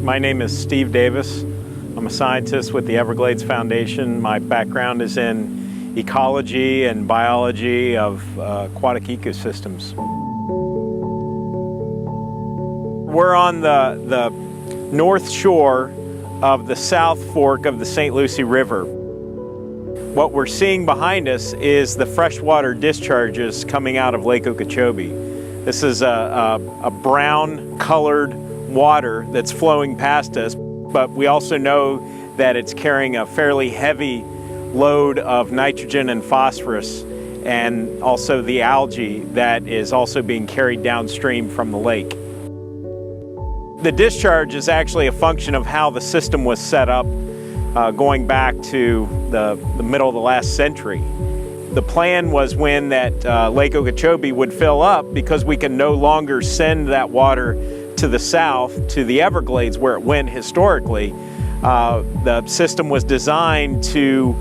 My name is Steve Davis. I'm a scientist with the Everglades Foundation. My background is in ecology and biology of aquatic ecosystems. We're on the north shore of the South Fork of the St. Lucie River. What we're seeing behind us is the freshwater discharges coming out of Lake Okeechobee. This is a brown-colored water that's flowing past us, but we also know that it's carrying a fairly heavy load of nitrogen and phosphorus, and also the algae that is also being carried downstream from the lake. The discharge is actually a function of how the system was set up going back to the middle of the last century. The plan was when that Lake Okeechobee would fill up, because we can no longer send that water to the south, to the Everglades where it went historically. The system was designed to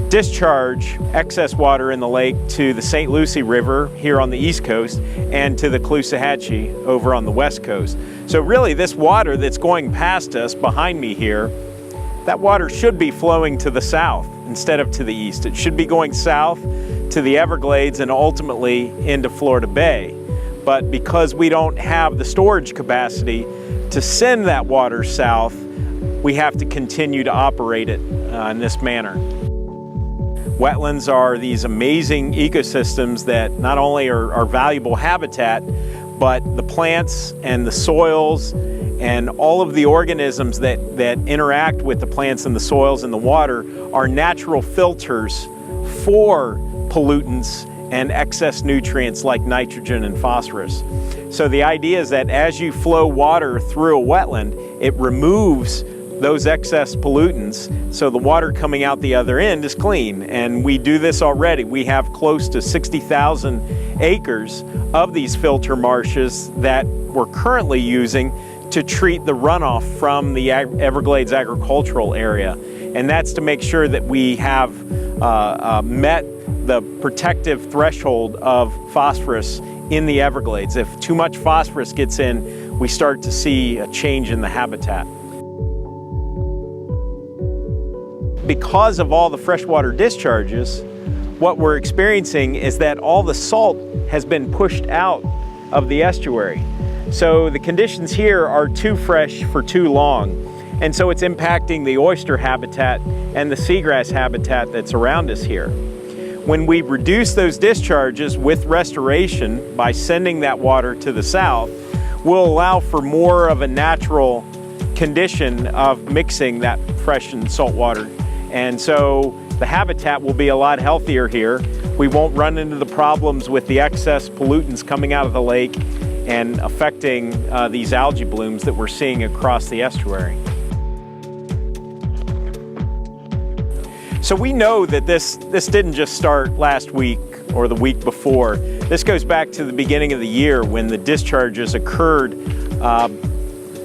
discharge excess water in the lake to the St. Lucie River here on the east coast and to the Caloosahatchee over on the west coast. So really this water that's going past us behind me here, that water should be flowing to the south instead of to the east. It should be going south to the Everglades and ultimately into Florida Bay. But because we don't have the storage capacity to send that water south, we have to continue to operate it in this manner. Wetlands are these amazing ecosystems that not only are valuable habitat, but the plants and the soils and all of the organisms that interact with the plants and the soils and the water are natural filters for pollutants and excess nutrients like nitrogen and phosphorus. So the idea is that as you flow water through a wetland, it removes those excess pollutants, so the water coming out the other end is clean. And we do this already. We have close to 60,000 acres of these filter marshes that we're currently using to treat the runoff from the Everglades agricultural area. And that's to make sure that we have met the protective threshold of phosphorus in the Everglades. If too much phosphorus gets in, we start to see a change in the habitat. Because of all the freshwater discharges, what we're experiencing is that all the salt has been pushed out of the estuary. So the conditions here are too fresh for too long. And so it's impacting the oyster habitat and the seagrass habitat that's around us here. When we reduce those discharges with restoration by sending that water to the south, we'll allow for more of a natural condition of mixing that fresh and salt water. And so the habitat will be a lot healthier here. We won't run into the problems with the excess pollutants coming out of the lake and affecting these algae blooms that we're seeing across the estuary. So we know that this didn't just start last week or the week before. This goes back to the beginning of the year when the discharges occurred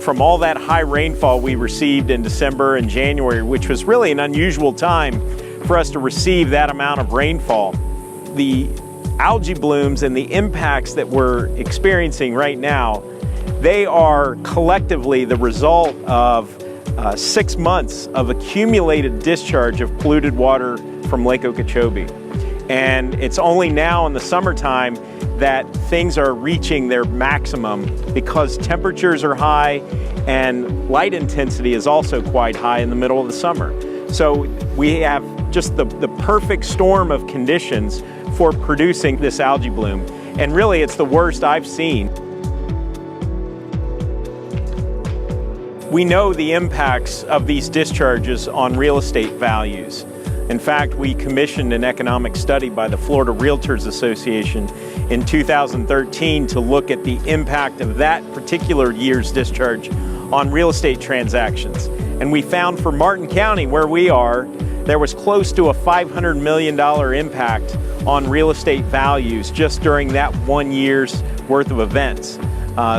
from all that high rainfall we received in December and January, which was really an unusual time for us to receive that amount of rainfall. The algae blooms and the impacts that we're experiencing right now, they are collectively the result of 6 months of accumulated discharge of polluted water from Lake Okeechobee. And it's only now in the summertime that things are reaching their maximum because temperatures are high and light intensity is also quite high in the middle of the summer. So we have just the perfect storm of conditions for producing this algae bloom. And really it's the worst I've seen. We know the impacts of these discharges on real estate values. In fact, we commissioned an economic study by the Florida Realtors Association in 2013 to look at the impact of that particular year's discharge on real estate transactions. And we found for Martin County, where we are, there was close to a $500 million impact on real estate values just during that 1 year's worth of events.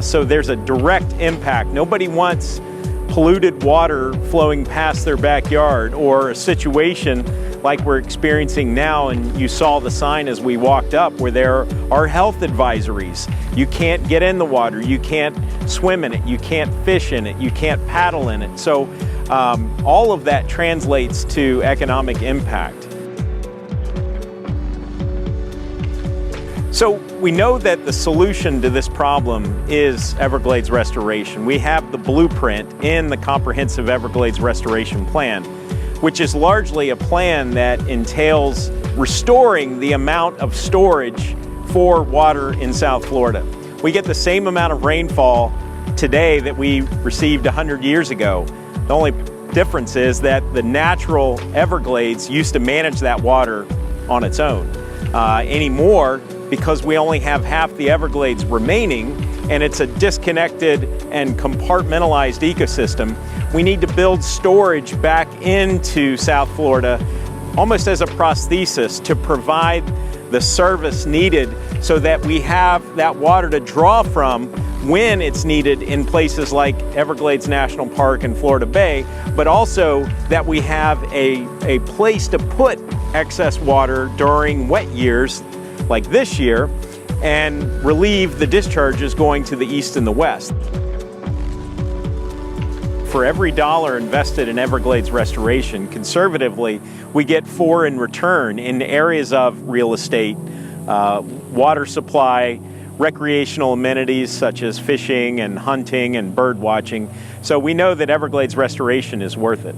So there's a direct impact. Nobody wants polluted water flowing past their backyard, or a situation like we're experiencing now, and you saw the sign as we walked up where there are health advisories You can't get in the water, you can't swim in it, you can't fish in it, you can't paddle in it. So all of that translates to economic impact. So we know that the solution to this problem is Everglades restoration. We have the blueprint in the Comprehensive Everglades Restoration Plan, which is largely a plan that entails restoring the amount of storage for water in South Florida. We get the same amount of rainfall today that we received 100 years ago. The only difference is that the natural Everglades used to manage that water on its own. Anymore, because we only have half the Everglades remaining and it's a disconnected and compartmentalized ecosystem, we need to build storage back into South Florida almost as a prosthesis to provide the service needed so that we have that water to draw from when it's needed in places like Everglades National Park and Florida Bay, but also that we have a place to put excess water during wet years like this year and relieve the discharges going to the east and the west. For every dollar invested in Everglades restoration, conservatively, we get 4 in return in areas of real estate, water supply, recreational amenities such as fishing and hunting and bird watching. So we know that Everglades restoration is worth it.